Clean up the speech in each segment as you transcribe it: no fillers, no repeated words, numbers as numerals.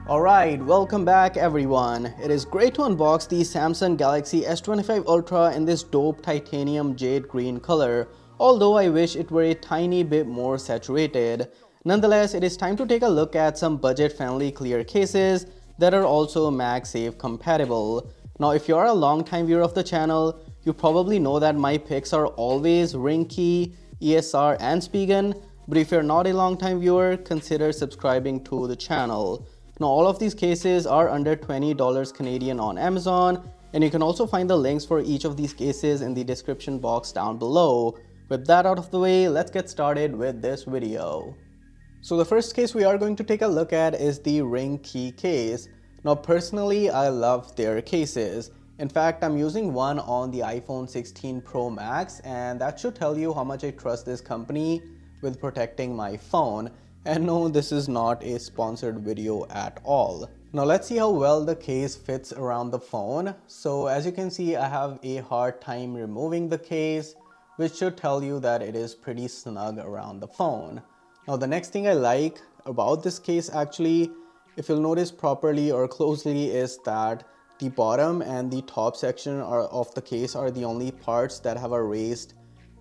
Alright, welcome back everyone. It is great to unbox the Samsung Galaxy S25 Ultra in this dope titanium jade green color, although I wish it were a tiny bit more saturated. Nonetheless, it is time to take a look at some budget-friendly clear cases that are also Magsafe compatible. Now, if you are a long-time viewer of the channel, you probably know that my picks are always Ringke, ESR and Spigen, but if you're not a long-time viewer, consider subscribing to the channel. Now, all of these cases are under $20 Canadian on Amazon, and you can also find the links for each of these cases in the description box down below. With that out of the way, let's get started with this video. So the first case we are going to take a look at is the Ringke case. Now, personally, I love their cases. In fact, I'm using one on the iPhone 16 Pro Max, and that should tell you how much I trust this company with protecting my phone. And no, this is not a sponsored video at all. Now let's see how well the case fits around the phone. So as you can see, I have a hard time removing the case, which should tell you that it is pretty snug around the phone. Now the next thing I like about this case actually, if you'll notice properly or closely, is that the bottom and the top section of the case are the only parts that have a raised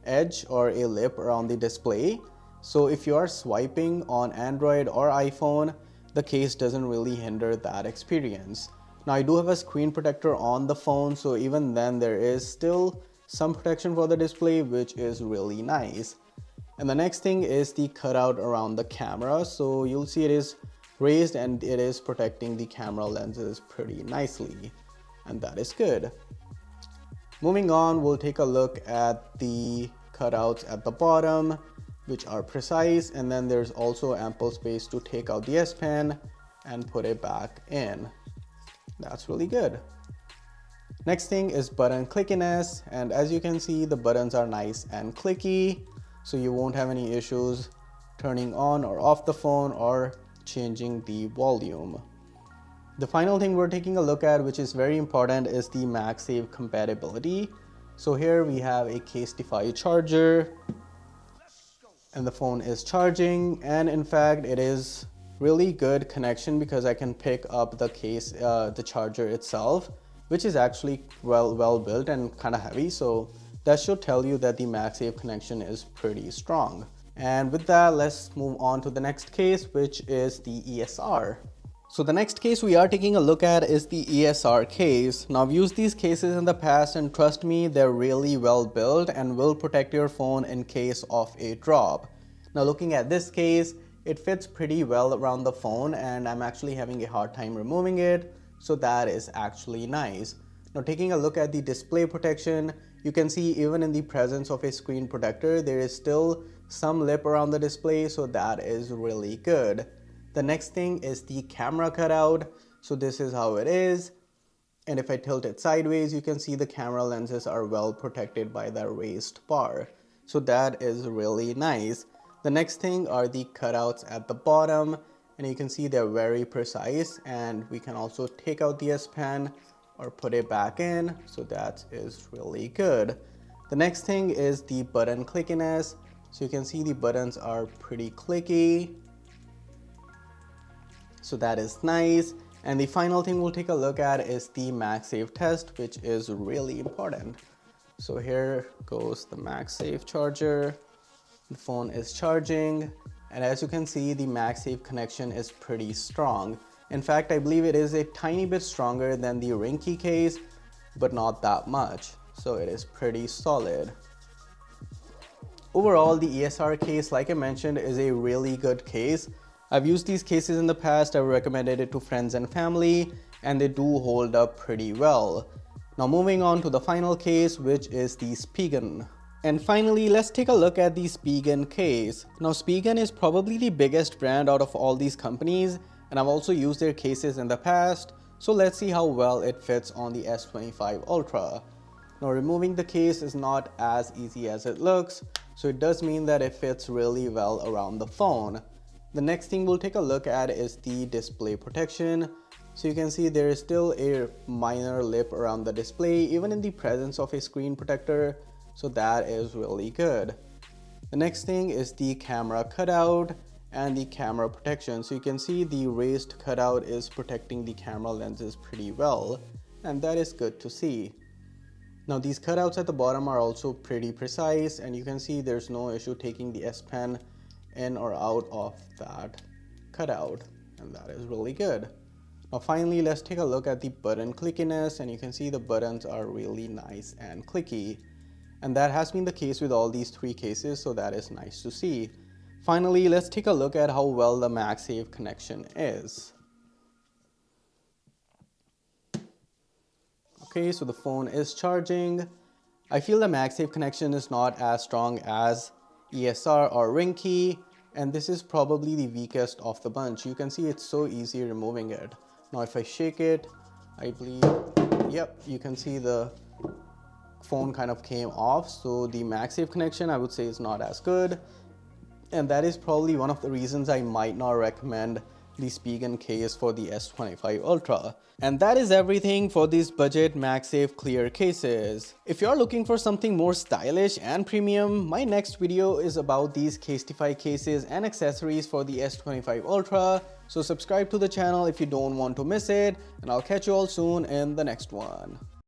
edge or a lip around the display. So if you are swiping on Android or iPhone, the case doesn't really hinder that experience. Now I do have a screen protector on the phone, so even then there is still some protection for the display, which is really nice. And the next thing is the cutout around the camera. So you'll see it is raised and it is protecting the camera lenses pretty nicely, and that is good. Moving on, we'll take a look at the cutouts at the bottom, which are precise, and then there's also ample space to take out the S Pen and put it back in. That's really good. Next thing is button clickiness, and as you can see, the buttons are nice and clicky, so you won't have any issues turning on or off the phone or changing the volume. The final thing we're taking a look at, which is very important, is the Magsafe compatibility. So here we have a case-defy charger, and the phone is charging, and in fact it is really good connection because I can pick up the case, the charger itself, which is actually well built and kind of heavy, so that should tell you that the Magsafe connection is pretty strong. And with that, let's move on to the next case, which is the ESR. So the next case we are taking a look at is the ESR case. Now, I've used these cases in the past, and trust me, they're really well built and will protect your phone in case of a drop. Now looking at this case, it fits pretty well around the phone, and I'm actually having a hard time removing it, so that is actually nice. Now taking a look at the display protection, you can see even in the presence of a screen protector, there is still some lip around the display, so that is really good. The next thing is the camera cutout. So this is how it is. And if I tilt it sideways, you can see the camera lenses are well protected by the raised bar. So that is really nice. The next thing are the cutouts at the bottom. And you can see they're very precise. And we can also take out the S Pen or put it back in. So that is really good. The next thing is the button clickiness. So you can see the buttons are pretty clicky. So that is nice. And the final thing we'll take a look at is the Magsafe test, which is really important. So here goes the Magsafe charger. The phone is charging. And as you can see, the Magsafe connection is pretty strong. In fact, I believe it is a tiny bit stronger than the Ringke case, but not that much. So it is pretty solid. Overall, the ESR case, like I mentioned, is a really good case. I've used these cases in the past. I've recommended it to friends and family, and they do hold up pretty well. Now moving on to the final case, which is the Spigen. And finally, let's take a look at the Spigen case. Now Spigen is probably the biggest brand out of all these companies, and I've also used their cases in the past, so let's see how well it fits on the S25 Ultra. Now removing the case is not as easy as it looks, so it does mean that it fits really well around the phone. The next thing we'll take a look at is the display protection. So you can see there is still a minor lip around the display even in the presence of a screen protector, so that is really good. The next thing is the camera cutout and the camera protection. So you can see the raised cutout is protecting the camera lenses pretty well, and that is good to see. Now these cutouts at the bottom are also pretty precise, and you can see there's no issue taking the S Pen in or out of that cutout, and that is really good. Now finally, let's take a look at the button clickiness, and you can see the buttons are really nice and clicky. And that has been the case with all these three cases, so that is nice to see. Finally, let's take a look at how well the Magsafe connection is. Okay, so the phone is charging. I feel the Magsafe connection is not as strong as ESR or Ringke, and this is probably the weakest of the bunch. You can see it's so easy removing it. Now if I shake it, I believe, yep, you can see the phone kind of came off. So the Magsafe connection, I would say, is not as good, and that is probably one of the reasons I might not recommend the Spigen case for the S25 Ultra. And that is everything for these budget Magsafe clear cases. If you're looking for something more stylish and premium, my next video is about these Casetify cases and accessories for the S25 Ultra. So subscribe to the channel if you don't want to miss it, and I'll catch you all soon in the next one.